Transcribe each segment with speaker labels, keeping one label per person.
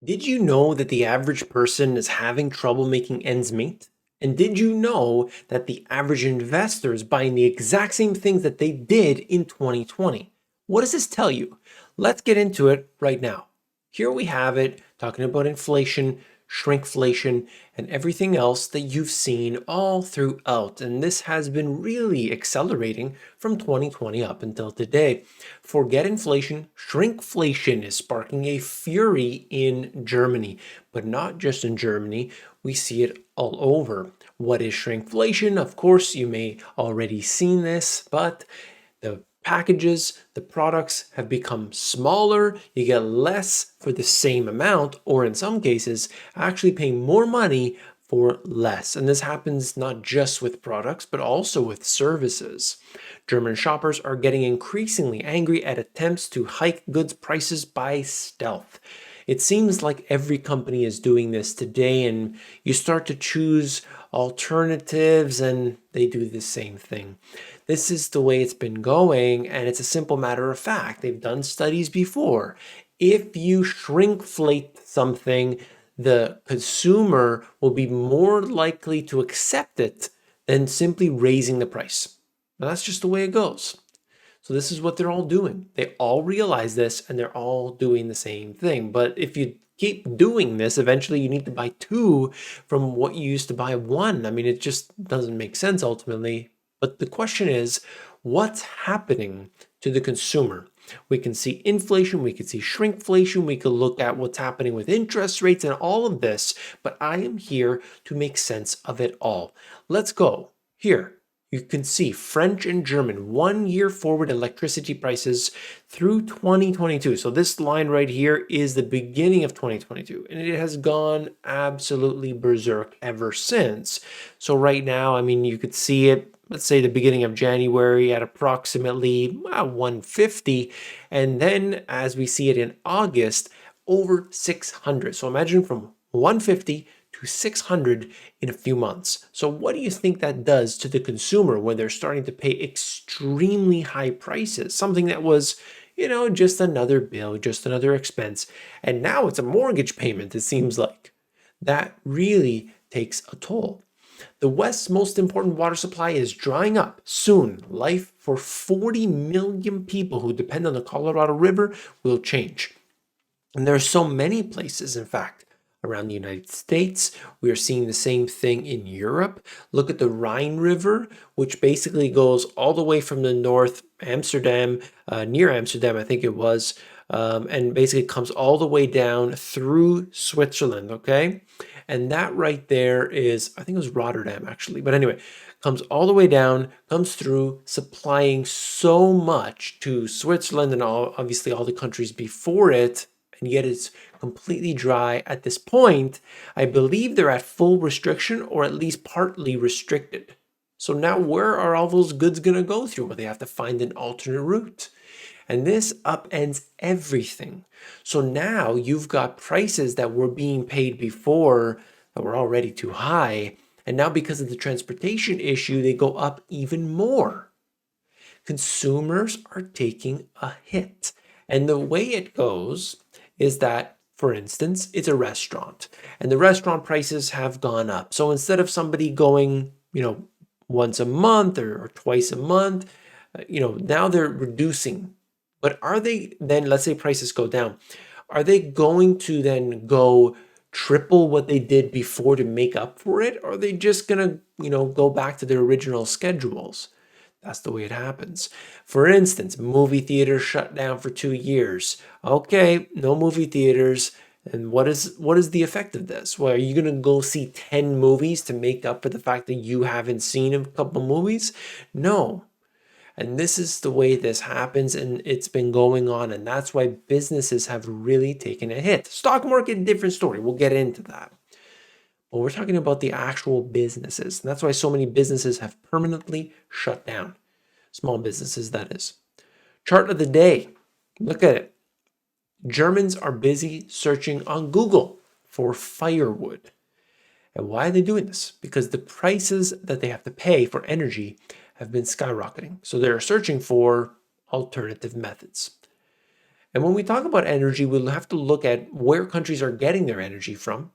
Speaker 1: Did you know that the average person is having trouble making ends meet? And did you know that the average investor is buying the exact same things that they did in 2020? What does this tell you? Let's get into it right now. Here we have it talking about inflation, shrinkflation, and everything else that you've seen all throughout. And this has been really accelerating from 2020 up until today. Forget inflation, shrinkflation is sparking a fury in Germany, but not just in Germany. We see it all over. What is shrinkflation? Of course, you may already seen this, but the packages, the products have become smaller. You get less for the same amount, or in some cases, actually paying more money for less. And this happens not just with products, but also with services. German shoppers are getting increasingly angry at attempts to hike goods prices by stealth. It seems like every company is doing this today, and you start to choose alternatives and they do the same thing. This is the way it's been going, and it's a simple matter of fact. They've done studies before. If you shrinkflate something, the consumer will be more likely to accept it than simply raising the price. Now, that's just the way it goes. So this is what they're all doing. They all realize this and they're all doing the same thing. But if you keep doing this, eventually you need to buy two from what you used to buy one. I mean, it just doesn't make sense ultimately. But the question is, what's happening to the consumer? We can see inflation, we can see shrinkflation, we could look at what's happening with interest rates and all of this, but I am here to make sense of it all. Let's go. Here, you can see French and German 1 year forward electricity prices through 2022. So this line right here is the beginning of 2022, and it has gone absolutely berserk ever since. So right now, I mean, you could see it, let's say the beginning of January at approximately 150. And then as we see it in August, over 600. So imagine from 150 to 600 in a few months. So what do you think that does to the consumer when they're starting to pay extremely high prices? Something that was, just another bill, just another expense. And now it's a mortgage payment, it seems like. That really takes a toll. The West's most important water supply is drying up. Soon, life for 40 million people who depend on the Colorado River will change. And there are so many places, in fact, around the United States. We are seeing the same thing in Europe. Look at the Rhine River, which basically goes all the way from the north, Amsterdam, near Amsterdam, I think it was, and basically comes all the way down through Switzerland, okay? And that right there is, I think it was Rotterdam actually, but anyway, comes all the way down, comes through, supplying so much to Switzerland and obviously all the countries before it, and yet it's completely dry at this point. I believe they're at full restriction or at least partly restricted. So now where are all those goods going to go through? Well, they have to find an alternate route. And this upends everything. So now you've got prices that were being paid before that were already too high. And now because of the transportation issue, they go up even more. Consumers are taking a hit. And the way it goes is that, for instance, it's a restaurant and the restaurant prices have gone up. So instead of somebody going, once a month or twice a month, now they're reducing. But are they then, let's say prices go down, are they going to then go triple what they did before to make up for it? Or are they just going to, go back to their original schedules? That's the way it happens. For instance, movie theaters shut down for 2 years. Okay, no movie theaters. And what is the effect of this? Well, are you going to go see 10 movies to make up for the fact that you haven't seen a couple movies? No. And this is the way this happens, and it's been going on, and that's why businesses have really taken a hit. Stock market, different story. We'll get into that. But we're talking about the actual businesses, and that's why so many businesses have permanently shut down. Small businesses, that is. Chart of the day. Look at it. Germans are busy searching on Google for firewood. And why are they doing this? Because the prices that they have to pay for energy have been skyrocketing. So they're searching for alternative methods. And when we talk about energy, we'll have to look at where countries are getting their energy from,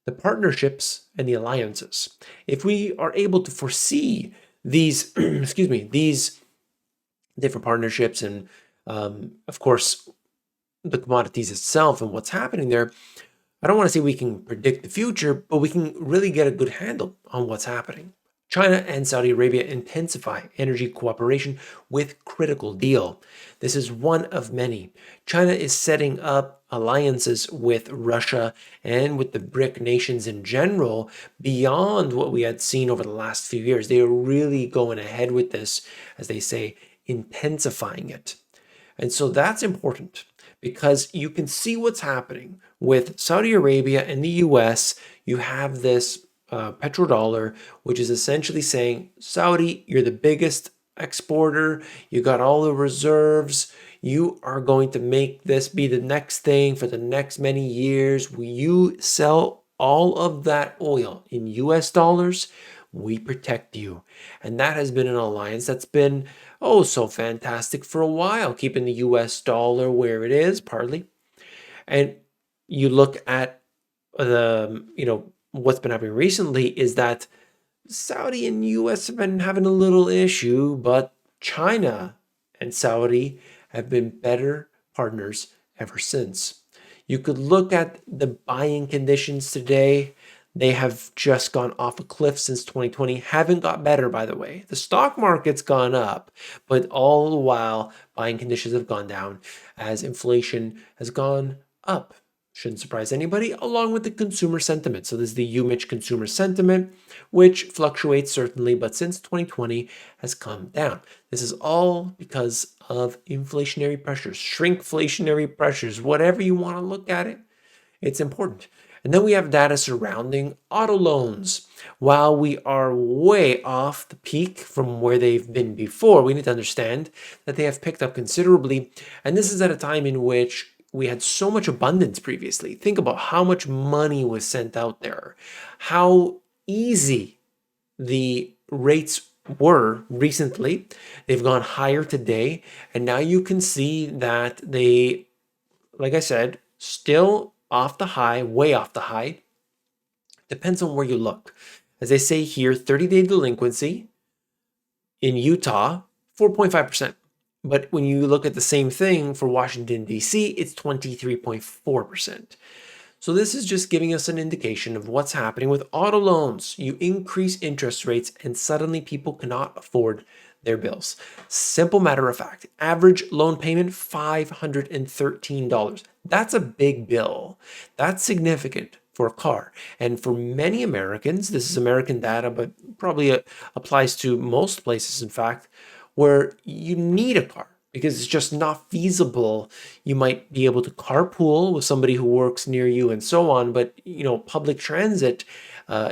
Speaker 1: the partnerships, and the alliances. If we are able to foresee these, excuse me, these different partnerships and, of course, the commodities itself and what's happening there, I don't want to say we can predict the future, but we can really get a good handle on what's happening. China and Saudi Arabia intensify energy cooperation with critical deal. This is one of many. China is setting up alliances with Russia and with the BRIC nations in general beyond what we had seen over the last few years. They are really going ahead with this, as they say, intensifying it. And so that's important because you can see what's happening with Saudi Arabia and the US. You have this petrodollar, which is essentially saying, Saudi, you're the biggest exporter, you got all the reserves, you are going to make this be the next thing for the next many years. You sell all of that oil in US dollars, we protect you. And that has been an alliance that's been, oh, so fantastic for a while, keeping the US dollar where it is, partly. And you look at what's been happening recently is that Saudi and US have been having a little issue, but China and Saudi have been better partners ever since. You could look at the buying conditions today. They have just gone off a cliff since 2020. Haven't got better, by the way. The stock market's gone up, but all the while, buying conditions have gone down as inflation has gone up. Shouldn't surprise anybody, along with the consumer sentiment. So there's the UMich consumer sentiment, which fluctuates certainly, but since 2020 has come down. This is all because of inflationary pressures, shrinkflationary pressures, whatever you want to look at it, it's important. And then we have data surrounding auto loans. While we are way off the peak from where they've been before, we need to understand that they have picked up considerably. And this is at a time in which we had so much abundance previously. Think about how much money was sent out there, how easy the rates were recently. They've gone higher today. And now you can see that they, like I said, still off the high, way off the high. Depends on where you look. As they say here, 30-day delinquency in Utah, 4.5%. But when you look at the same thing for Washington, D.C., it's 23.4%. So this is just giving us an indication of what's happening with auto loans. You increase interest rates and suddenly people cannot afford their bills. Simple matter of fact, average loan payment, $513. That's a big bill. That's significant for a car. And for many Americans, this is American data, but probably applies to most places, in fact, where you need a car because it's just not feasible. You might be able to carpool with somebody who works near you and so on, but public transit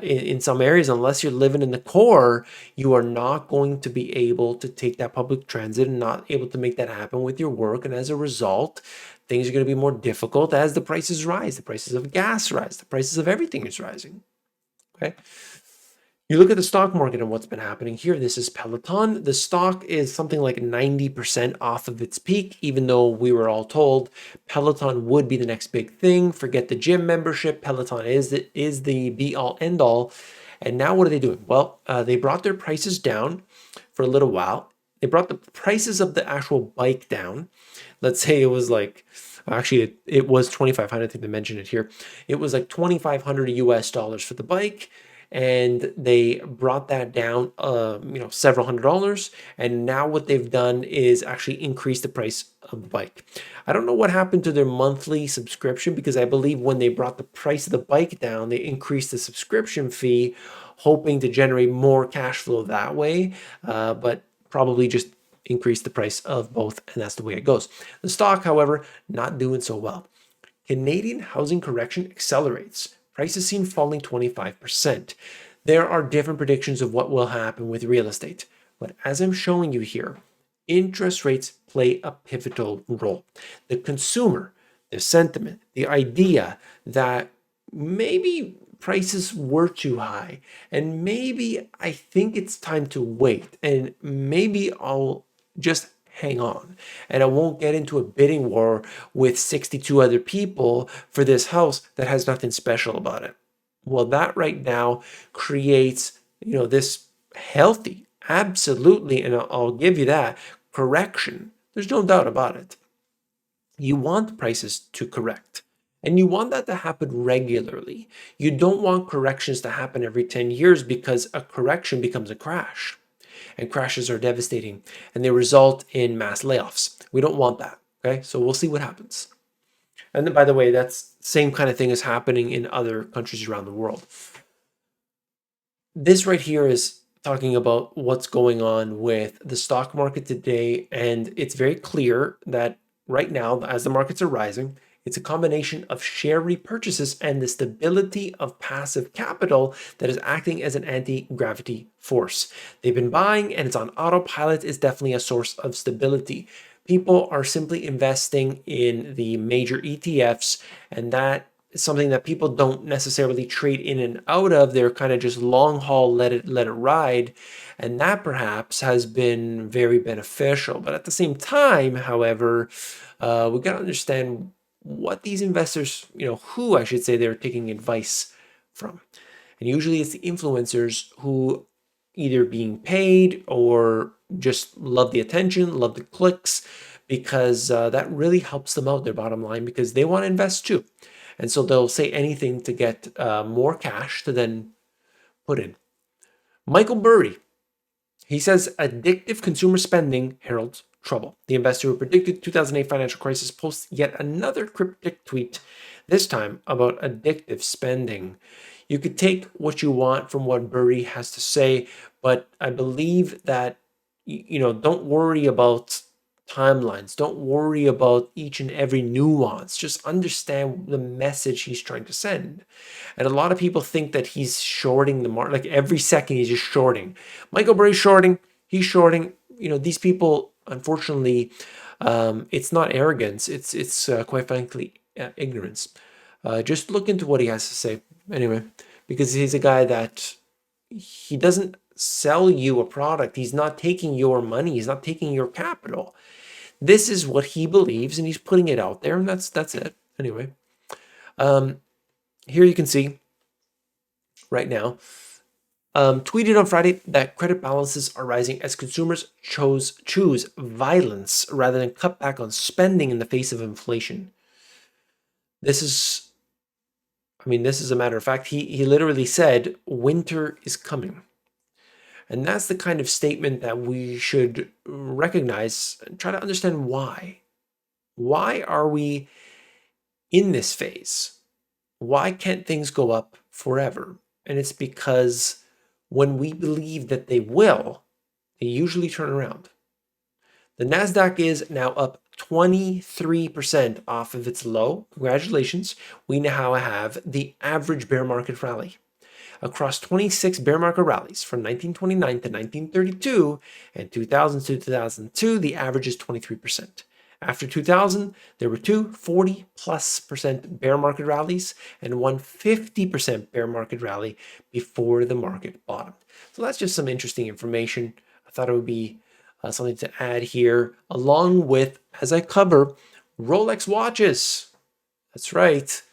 Speaker 1: in some areas, unless you're living in the core, you are not going to be able to take that public transit and not able to make that happen with your work. And as a result, things are going to be more difficult as the prices rise. The prices of gas rise. The prices of everything is rising. Okay. You look at the stock market and what's been happening here. This is Peloton. The stock is something like 90% off of its peak, even though we were all told Peloton would be the next big thing. Forget the gym membership. Peloton is the be-all, end-all. And now what are they doing? Well, they brought their prices down for a little while. They brought the prices of the actual bike down. Let's say it was like, actually, it was 2,500. I think they mentioned it here. It was like 2,500 US dollars for the bike. And they brought that down, several $100s. And now what they've done is actually increase the price of the bike. I don't know what happened to their monthly subscription because I believe when they brought the price of the bike down, they increased the subscription fee, hoping to generate more cash flow that way. But probably just increase the price of both, and that's the way it goes. The stock, however, not doing so well. Canadian housing correction accelerates. Prices seen falling 25%. There are different predictions of what will happen with real estate. But as I'm showing you here, interest rates play a pivotal role. The consumer, the sentiment, the idea that maybe prices were too high and maybe I think it's time to wait and maybe I'll just hang on. And I won't get into a bidding war with 62 other people for this house that has nothing special about it. Well, that right now creates, this healthy, absolutely, and I'll give you that, correction. There's no doubt about it. You want prices to correct. And you want that to happen regularly. You don't want corrections to happen every 10 years because a correction becomes a crash. And crashes are devastating and they result in mass layoffs. We don't want that. Okay, so we'll see what happens. And then, by the way, that's the same kind of thing is happening in other countries around the world. This right here is talking about what's going on with the stock market today. And it's very clear that right now, as the markets are rising, it's a combination of share repurchases and the stability of passive capital that is acting as an anti-gravity force. They've been buying and it's on autopilot is definitely a source of stability. People are simply investing in the major ETFs, and that is something that people don't necessarily trade in and out of. They're kind of just long haul, let it ride. And that perhaps has been very beneficial. But at the same time, however, we got to understand what these investors, who I should say they're taking advice from. And usually it's the influencers who either being paid or just love the attention, love the clicks, because that really helps them out, their bottom line, because they want to invest too. And so they'll say anything to get more cash to then put in. Michael Burry, he says addictive consumer spending heralds trouble. The investor who predicted 2008 financial crisis posts yet another cryptic tweet, this time about addictive spending. You could take what you want from what Burry has to say, but I believe that, don't worry about timelines. Don't worry about each and every nuance. Just understand the message he's trying to send. And a lot of people think that he's shorting the market. Like every second he's just shorting. Michael Burry's shorting. He's shorting. These people, unfortunately, it's not arrogance. It's quite frankly ignorance. Just look into what he has to say anyway, because he's a guy that he doesn't sell you a product. He's not taking your money. He's not taking your capital. This is what he believes, and he's putting it out there, and that's it. Anyway, here you can see right now, tweeted on Friday that credit balances are rising as consumers choose violence rather than cut back on spending in the face of inflation. This is a matter of fact. He literally said, winter is coming. And that's the kind of statement that we should recognize and try to understand why. Why are we in this phase? Why can't things go up forever? And it's because when we believe that they will, they usually turn around. The NASDAQ is now up 23% off of its low. Congratulations. We now have the average bear market rally. Across 26 bear market rallies from 1929 to 1932 and 2000 to 2002, the average is 23%. After 2000, there were two 40+% bear market rallies and one 50% bear market rally before the market bottomed. So that's just some interesting information. I thought it would be something to add here, along with, as I cover, Rolex watches. That's right.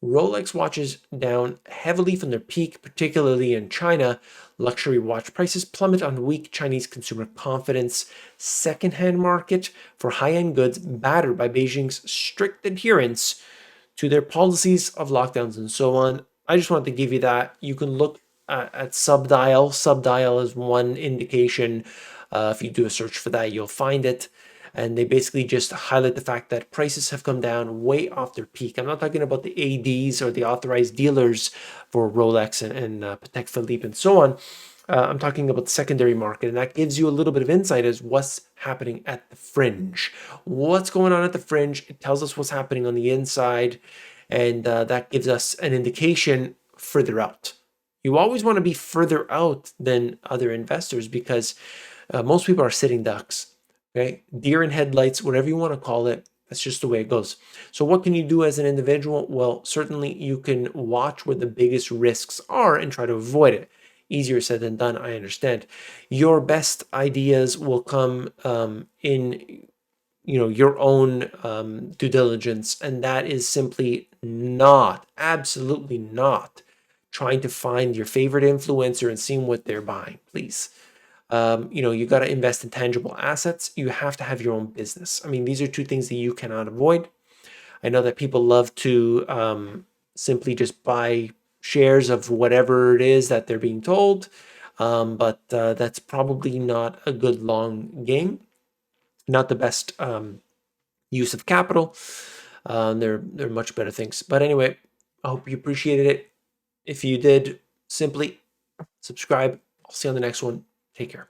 Speaker 1: Rolex watches down heavily from their peak, particularly in China. Luxury watch prices plummet on weak Chinese consumer confidence. Secondhand market for high-end goods battered by Beijing's strict adherence to their policies of lockdowns and so on. I just wanted to give you that. You can look at Subdial. Subdial is one indication. If you do a search for that, you'll find it. And they basically just highlight the fact that prices have come down way off their peak. I'm not talking about the ADs or the authorized dealers for Rolex and Patek Philippe and so on. I'm talking about the secondary market, and that gives you a little bit of insight as what's happening at the fringe. What's going on at the fringe? It tells us what's happening on the inside, and that gives us an indication further out. You always want to be further out than other investors because most people are sitting ducks. Okay, deer in headlights, whatever you want to call it, that's just the way it goes. So what can you do as an individual? Well, certainly you can watch where the biggest risks are and try to avoid it. Easier said than done, I understand. Your best ideas will come in your own due diligence, and that is simply not, absolutely not, trying to find your favorite influencer and seeing what they're buying, please. You got to invest in tangible assets. You have to have your own business. I mean, these are two things that you cannot avoid. I know that people love to simply just buy shares of whatever it is that they're being told, but that's probably not a good long game, not the best use of capital. There are much better things. But anyway, I hope you appreciated it. If you did, simply subscribe. I'll see you on the next one. Take care.